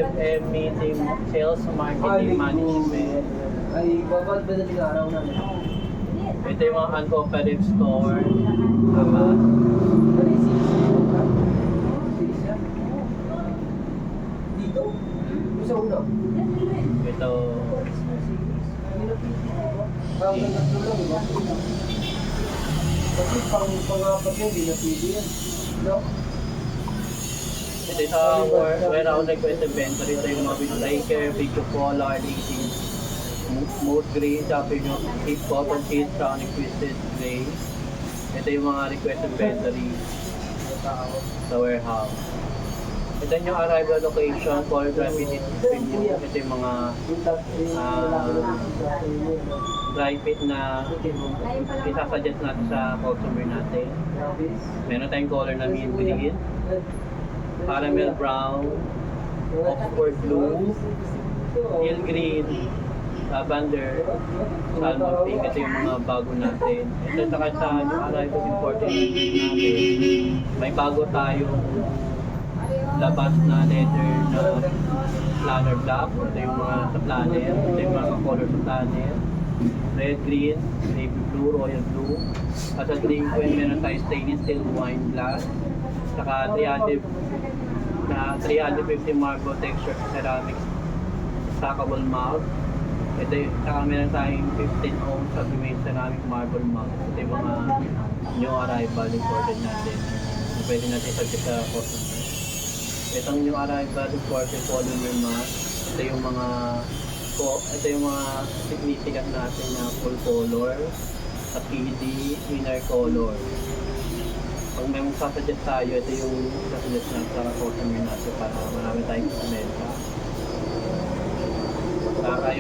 FM meeting, sales, marketing, management. Ay, babad ba na araw na? Ito yung mga uncooperative store. Tama. Dito? Sa ulo? Ito. Kasi pang-apat yun, di napili yan. No? Ito sa warehouse request inventory. Ito yung mga striker, video collar, leasing, mood gray, sabi nyo, heat cotton sheet, tronic twisted gray. Ito yung mga request inventory sa warehouse. Ito yung arrival location, call rapid venue. Ito yung mga dry fit na isasuggest natin sa customer natin. Meron tayong color na mint green, caramel brown, oxford blue, teal green, lavender, salmon pink. Ito yung mga bago natin. Ito saka sa yung arrival important natin, may bago tayong labas na leather na planner black. Ito yung mga sa planner. Ito yung mga color sa planner. Red, green, navy blue, royal blue. At sa drink when meron tayo stainless steel wine glass. Saka 350 marble texture ceramic stackable mug. Ito yung, saka meron tayong 15 ounce sublimate ceramic marble mug. Ito yung mga new arrival imported natin. Pwede natin suggest sa customer. Itong new arrival imported polymer mask. Ito yung mga significant natin na full color at PD inner color. Pag may sasuggest tayo, ito yung sasuggest natin sa customer natin para marami tayong kumenta. Saka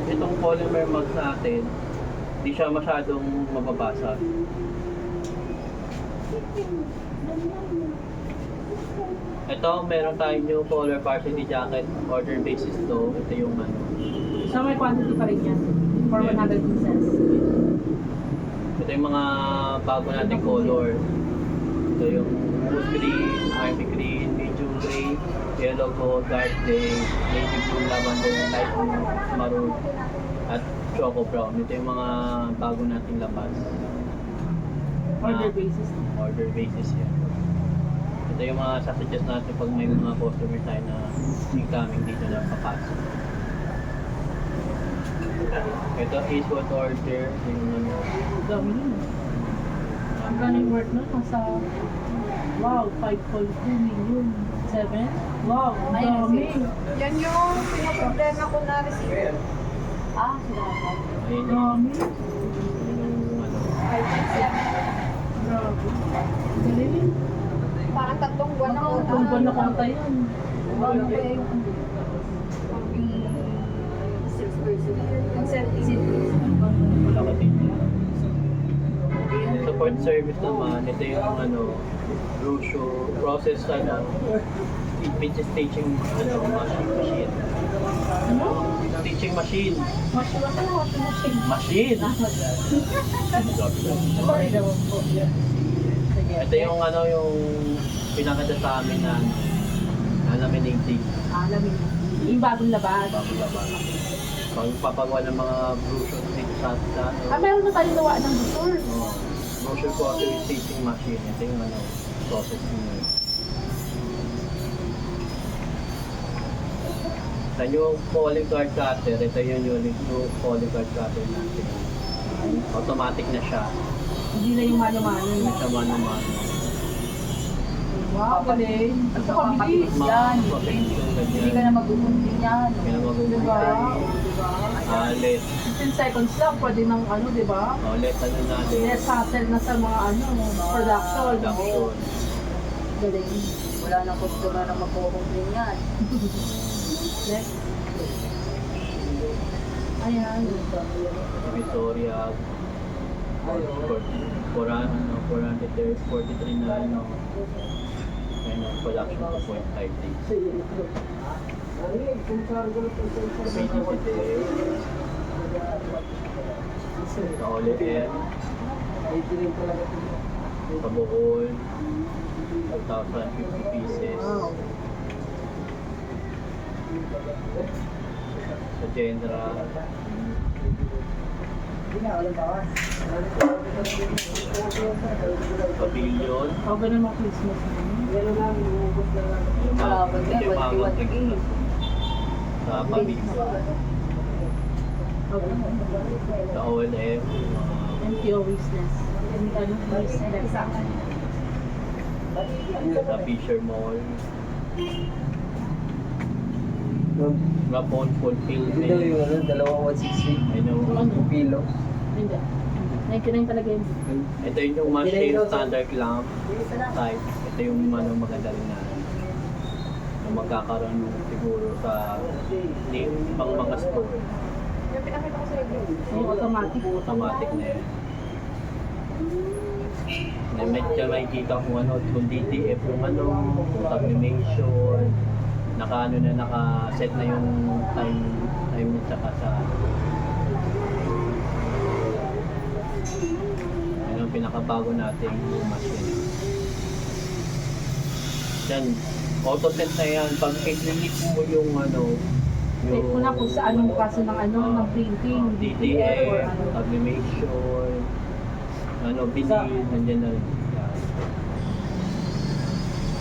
itong polymer mask natin, hindi siya masyadong mababasa. Ito, meron tayong new color varsity jacket, order basis to. Ito yung ano. So may quantity pa rin yan for 100 pieces. Ito yung mga bago nating color. Ito yung mood green, army green, medium gray, yellow gold, dark gray, navy blue, lavender, light blue, maroon, at choco brown. Ito yung mga bago nating labas. Order basis. Order basis yan. Ito yung mga sasuggest natin pag may mga customer tayo na incoming dito na papasok. Ito is what order. Dami yun. Ang galing worth nun, nasa wow, 5.2 million. 7? Wow, ang dami. Yan yung pinaproblema ko na receiver. Salamat. Ayun Dami. yung ano. 5.7. Grabe. Galing. Parang 3 buwan na ko. Kung ba nakunta yan? Ano ba yung Malaki din. Support service naman, ito yung ano, brochure, process which is teaching machine. Ano? Teaching machine. Machine. Machine! Sorry naman po. Ito yung ano, yung pinakita sa amin na laminating. Alamin. Yung bagong labas. Bago labas. Pagpapagawa ng mga brochure dito sa Meron na tayong gawaan ng brochure. brochure po ito yung teaching machine. Ito yung ano, process nyo. Sa yung calling card cutter, ito yung unique new calling card cutter natin. Automatic na siya. Hindi na yung mano-mano. Hindi siya mano-mano. Wow, galing. Ito kabilis yan. Hindi ka na magugunting yan. Hindi ka na magugunting. Diba? Less. 15 seconds lang, pwede ng ano, di ba? Less ano natin. Less hassle na sa mga ano, production. Production. Galing. Wala nang customer na magkukumpling yan. Next. Ayan. Victoria. 443 na ano. Ayun ang production 2.5 days. Sa Oli M. Sa Bohol. 2,050 pieces. Sa general. Pavilion. O, ganun mga Christmas. Yung mga, yung mga mag- sa pamilya. Okay. Sa OLM. MTO business. Ano, business. Sa Fisher Mall. Rapon Hindi daw Fulfillment. yung ano, dalawang 160. I know. Pilo. Hindi. 99 talaga yun. Ito yung machine standard lamp type. Ito yung ano, maganda rin na magkakaroon siguro sa pang mga store. Yung pinakita ko sa iyo. Yung automatic. Automatic na yan. Medyo may kita kung ano, kung DTF yung ano, sublimation, naka-set na yung time at saka sa ano ang pinakabago nating machine. Yan, auto set na yan. Pag i-click mo yung ano, Check ko na kung sa anong kaso ng ano, ng printing. DTF, or ano. sublimation, ano, binil, nandiyan na rin. Yan.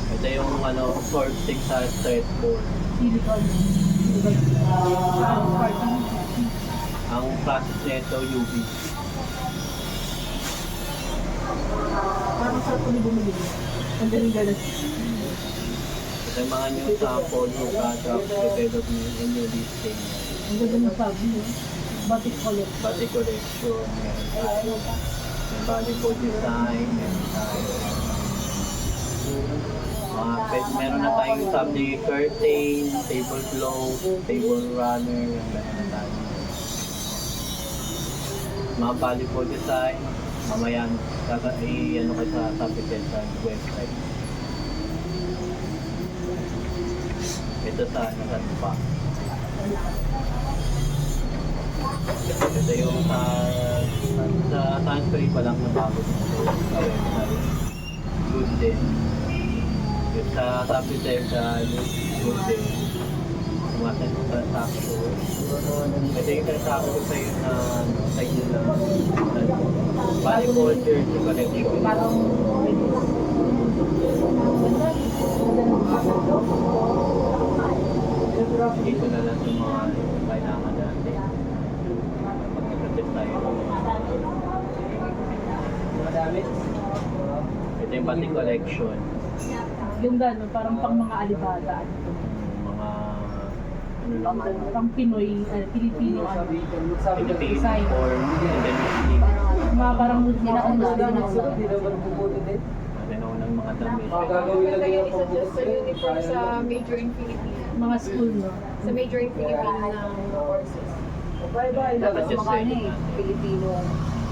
Ito yung ano, sort 6 sa stress board. Silicon. Ang process nito UV. Parang sarap ko na bumili. Ang daling ganun. Ito yung mga new sample, new product, development, and new listing. Ang ganda ng sabi, eh. Batik color. Body collection, meron tayo. May body po design, meron tayo. Meron na tayong subject curtain, table cloth, table runner, meron na tayo. Mga body po design, mamaya ano kayo sa subject sa website. Ito sa pa. Ito yung sa transfer pa lang na bago dito sa website. Good din. Yung sa subject sa good din. Sumasan ko sa sakto. Ito yung kasama ko sa iyo na sa inyo na body culture to collection. Parang Dito na lang yung mga kailangan natin. Pag-protect tayo ng Madami. ito yung batik collection. yung gano'n, parang pang mga alibata. Mga ano lang, Pang Pinoy, Pilipino, ano. Philippine Design. form and then Muslim. Mga parang Hindi mga naman puputi din. Ano ng mga damit. Gagawin Maganda lang yung yung isa sa uniform sa major in Philippines. mga school, no? Sa major in Philippines na courses. Bye-bye. Dapat just say natin.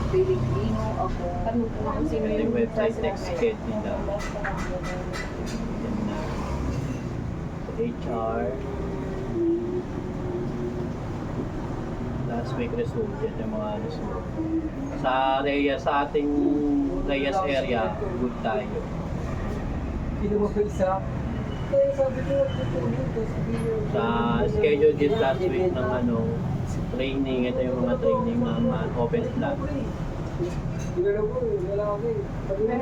Filipino ako. Tanong ko kung sino Ito yung yung website president text ngayon. kit nila. Yan na. HR. Last week result. Yan yung mga result. Sa Reyes, sa ating Reyes area, good tayo. Sino mo pa isa? Kaya sabi ko, Sa schedule din last week ng ano, training. Ito yung mga training, mga open plan. Siguro po, wala kami. Pero may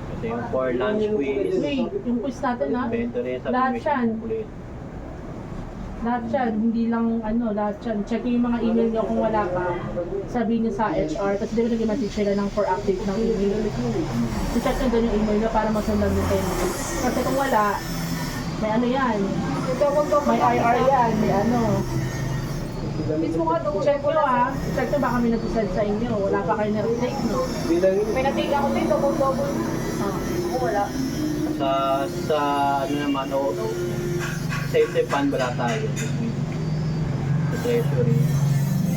Ito yung for lunch quiz. Hey, yung quiz natin, ha? Inventory, Lahat yan. ulit. Lahat yan, hindi lang ano, lahat yan. Check yung mga email nyo kung wala pa. Sabihin nyo sa HR, kasi di ba nag-message sila ng for update ng email. So check nyo doon yung email nyo para masundan nyo kayo. Kasi kung wala, may ano yan, may IR yan, may ano. Mismo nga doon. Check nyo ha, check nyo baka may nag-send sa inyo, wala pa kayo na-retake, no? May natig ako din, double-double. Ah. Ako wala. Sa ano naman, safety fund wala tayo. Sa treasury.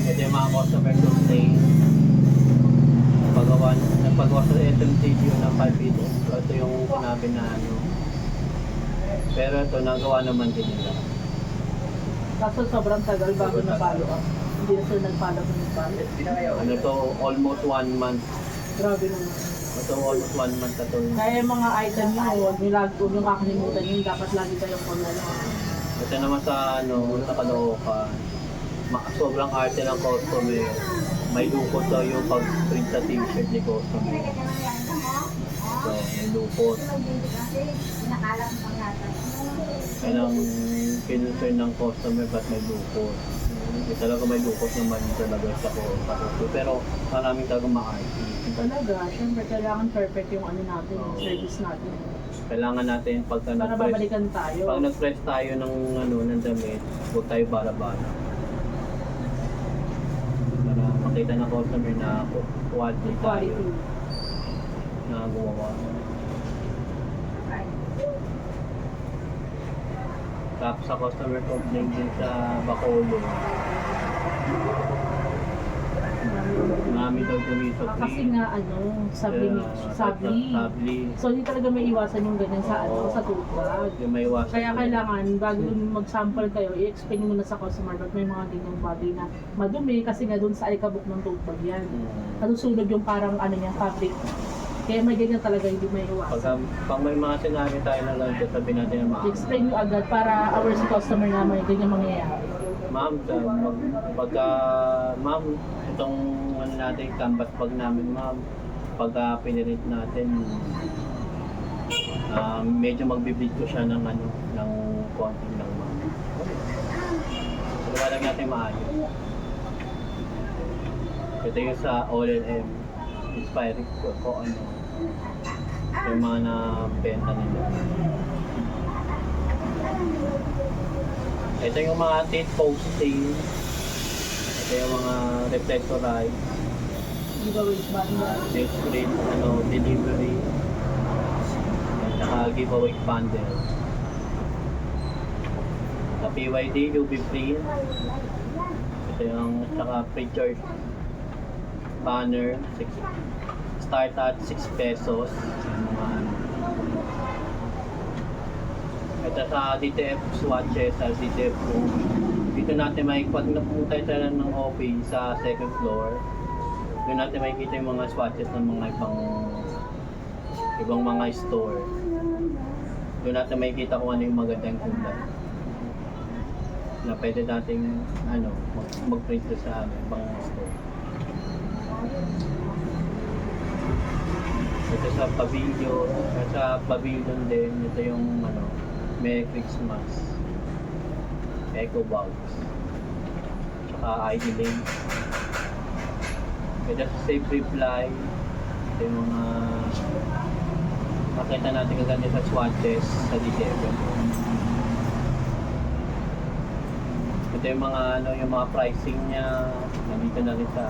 Ito yung mga customer complaint. Nagpagawa sa SMTG ng 5 ito. So, ito yung sinabi na ano. Pero ito, nagawa naman din nila. Kaso sobrang tagal bago na-follow up. Hindi na sila nag-follow up ng follow. Ano to, almost 1 month. Grabe naman. Ito almost 1 month na to. Kaya yung mga item nyo, huwag nyo kakalimutan yun. Dapat lagi kayong pag-ano. Ito naman sa ano, sa Caloocan. Sobrang arte ng customer. May lukot daw yung pag-print sa t-shirt ni customer. So, may lukot. Yan ang concern ng customer, ba't may lukot. Hindi talaga may lukot naman talaga sa customer. Pero maraming talagang ma-arte. Talaga, syempre kailangan perfect yung ano natin, Oo. service natin. Kailangan natin pag Para nag-press, babalikan tayo. pag nag-press tayo ng ano ng damit, huwag tayo bara-bara. Para makita ng customer na quality tayo Quality. na gumawa. Tapos sa customer complaint din sa Bacolod, marami daw dumi sa Kasi nga ano, sabli. sabli. So hindi talaga may iwasan yung ganyan sa ano, sa toothbag. Yung may iwasan. Kaya kailangan, bago mag-sample kayo, i-explain mo na sa customer ba't may mga ganyang bagay na madumi kasi nga dun sa alikabok ng toothbag yan. Nasusunog yung parang ano niya, fabric. Kaya may ganyan talaga hindi may iwasan. Pag may mga sinabi tayo na lang, sabihin natin na I-explain nyo agad para aware si customer na may ganyan mangyayari. Ma'am, pagka, ma'am, itong ano natin, canvas bag namin, ma'am, pagka pinirit natin, medyo magbibleed ko siya ng ano, ng konting lang, ma'am. So, wala lang natin maayos. Ito yung sa All&M, inspiring ko ano, yung mga na-benta nila. Ito yung mga teeth posting. Ito yung mga reflectorite. Giveaways ba? Next screen, ano, delivery. At saka giveaway bundle. Sa PYD, UV print. Ito yung, saka pre-charge banner. Start at 6 pesos. Yung mga ano. Ito sa DTF swatches, sa DTF room. Dito natin pag napunta tayo ng office sa second floor, doon natin makikita yung mga swatches ng mga ibang mga store. Doon natin makikita kung ano yung magandang kulay na pwede nating ano, mag-print sa ibang store. Ito sa pavilion din, ito yung ano, Merry Christmas, Eco Box, tsaka ID Link. Ito sa Safe Reply, ito yung mga makita natin kaganda sa swatches sa DTF. Ito yung mga ano, yung mga pricing niya, nandito na rin sa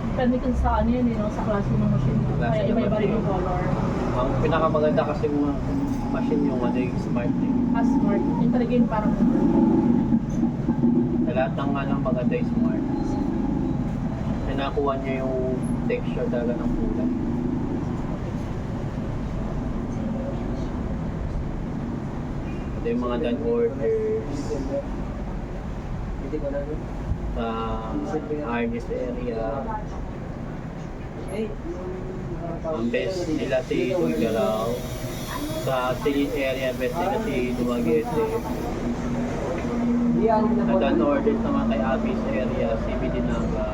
Depende kung sa ano yun, sa klase ng machine. Klase Kaya ng iba-iba rin machine. yung color. ang pinakamaganda kasi machine yung ano yung smart thing. Smart. Yung talaga yung parang Sa lahat ng ano, maganda yung smart. Nakuha niya yung texture talaga ng kulay. Ito yung mga done orders Hindi ko na nun. sa artist area. Ang best nila si Tulgaraw. Sa city area, best nila si Dumaguete. Sa done orders naman kay Abis area, si Bidinaga.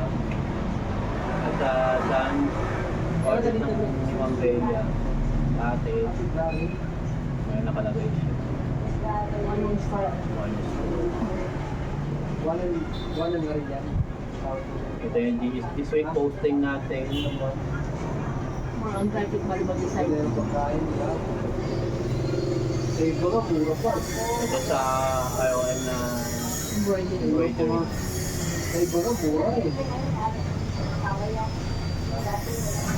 At sa done orders ng Mambella, ate, may nakalagay siya. anong style. Wala nga rin yan. Ito yung this week posting natin. Mga on traffic bali mag-design. Kaya yung pagkain, di ba? Save ko nga, puro pa. Ito sa IOM na Embroidery. embroidery. Save ko nga, puro eh.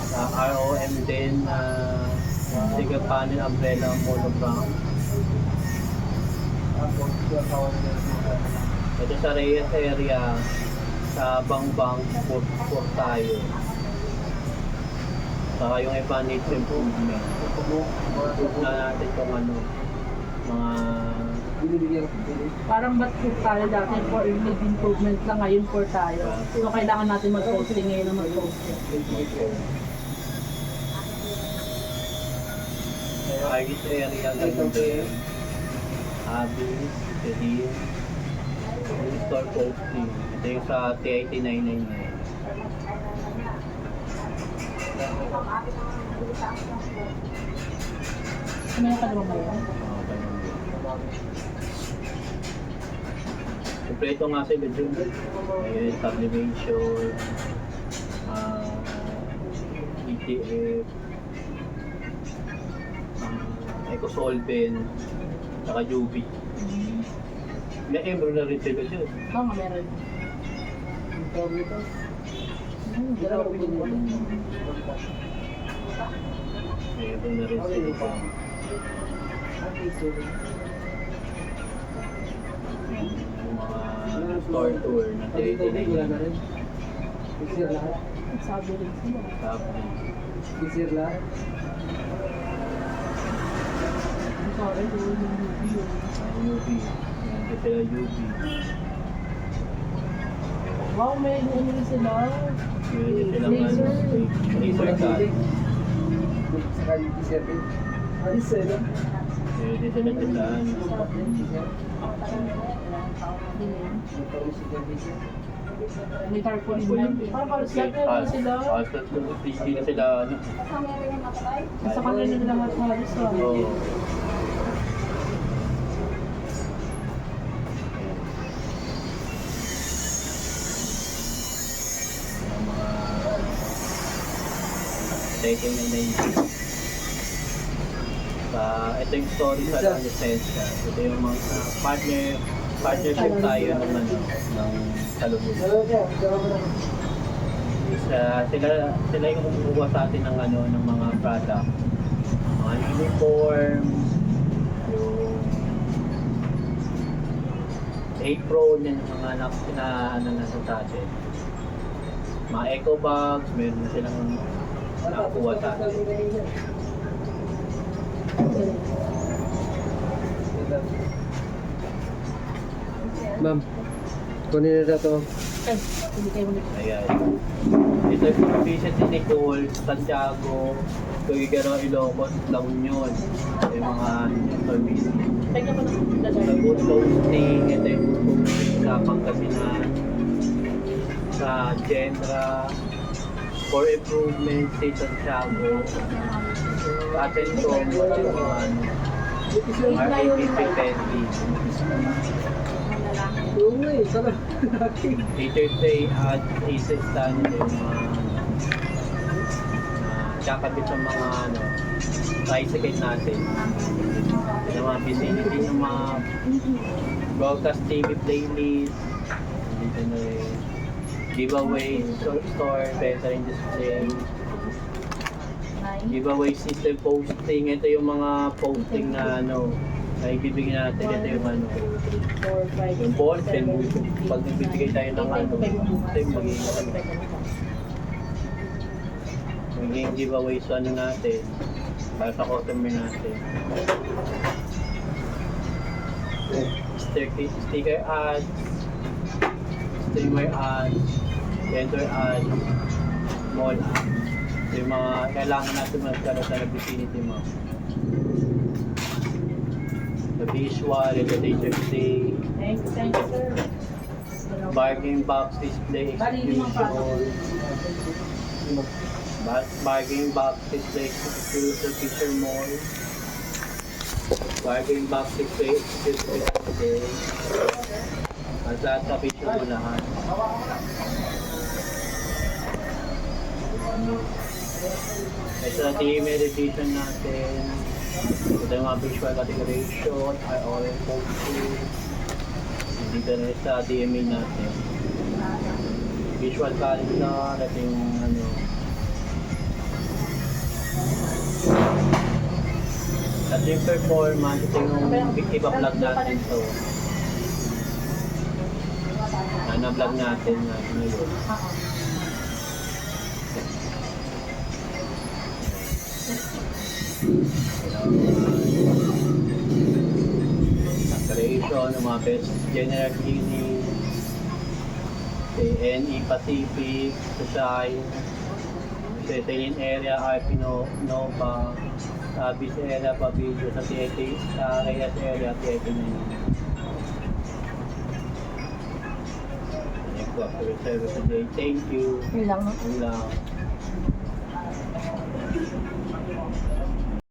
Sa IOM din na single panel umbrella monogram. Tapos, yung kawan niya. Ito sa Reyes area, sa Bangbang, for tayo. Saka yung iba needs improvement. Proof na natin kung ano, mga Binibigyan ko sila. Parang ba't po tayo dati for need improvement lang, ngayon for tayo. So kailangan natin mag-posting ngayon na mag-posting. Argis area, ganun din. Abis, Kedin. Yung store posting. Ito yung sa TIT 999. Meron ka naman ba yun? Siyempre ito nga sila dyan. Sublimation, ETF, Ecosolvent, saka UV. May Ebro na rin sila dyan. Oo nga, meron. Ang tawag nito. Grabe din mo. May Ebro na rin sila pa. Yung mga store tour na Dito wala na 39. rin. Picture lahat. Sabi rin sila. Sabi, Picture lahat. Sorry, yung video. UV. Yan sila UV. Wow, may ano rin sila. Meron silang Laser. laser cut. Saka yung picture din. Ano sila? Meron sila dyan. May tarpaulin na. Parang halos lahat meron sila. Hindi na sila, ano. Sa kanila na lang halos ah. Oo. Yung mga taking na yun. Ito yung story sa Licencia. Ito yung mga partnership tayo ng ano, ng Salubog. Sila yung kumukuha sa atin ng ano, ng mga product. Mga uniform, yung apron, yan yung mga ano na sa atin. Mga eco bags, meron na silang nakuha sa atin. Ma'am, kunin na to. Ay, hindi kayo muna. Ayan. Ito yung mga visit ni Nicole, Santiago, Tuguegarao, Ilocos, La Union. Ito yung mga service. Pwede ko na Sa lalagay. good posting, ito yung good posting sa Pangasinan, sa Genra, for improvement, sa Santiago, sa Atenton, ito yung mga ano, RAPP Petty. Oo nga eh, sarap. Teacher's Day at Aces Stand, ito yung mga kakabit sa mga ano, tricycle natin. Yung mga vicinity ng mga broadcast TV playlist, dito na rin giveaway store, better in display, giveaway system posting. Ito yung mga posting na ano, na ibibigay natin. Ito yung ano, 4, 5, yung ball pen. Pag nagbibigay tayo ng ano, ito yung magiging giveaway sa ano natin, para sa customer natin. Sticker ads, streamer ads, vendor ads, mall ads. Ito yung mga kailangan natin magkaroon sa vicinity mo. The visual, ito Teacher's Day, Thank you, sir. bargain box display execution, bargain box display execution sa Fisher Mall, bargain box display execution today, at lahat sa Fisher Mall lahat. Ito na team edition natin. Ito yung mga visual categorization, oral posting. Dito na rin sa DMA natin. Visual calendar, ito yung ano. At yung performance, ito yung iba vlog natin to. Na-vlog natin ngayon. Creation ng mga best general cleaning, NE Pacific, Susay, Cesarean area, RP Nova, Bis area, Pabilo sa TIT, sa Reyes area, TIT na yun. Ayan po, after service today. Thank you. Yun lang, no? Yun lang.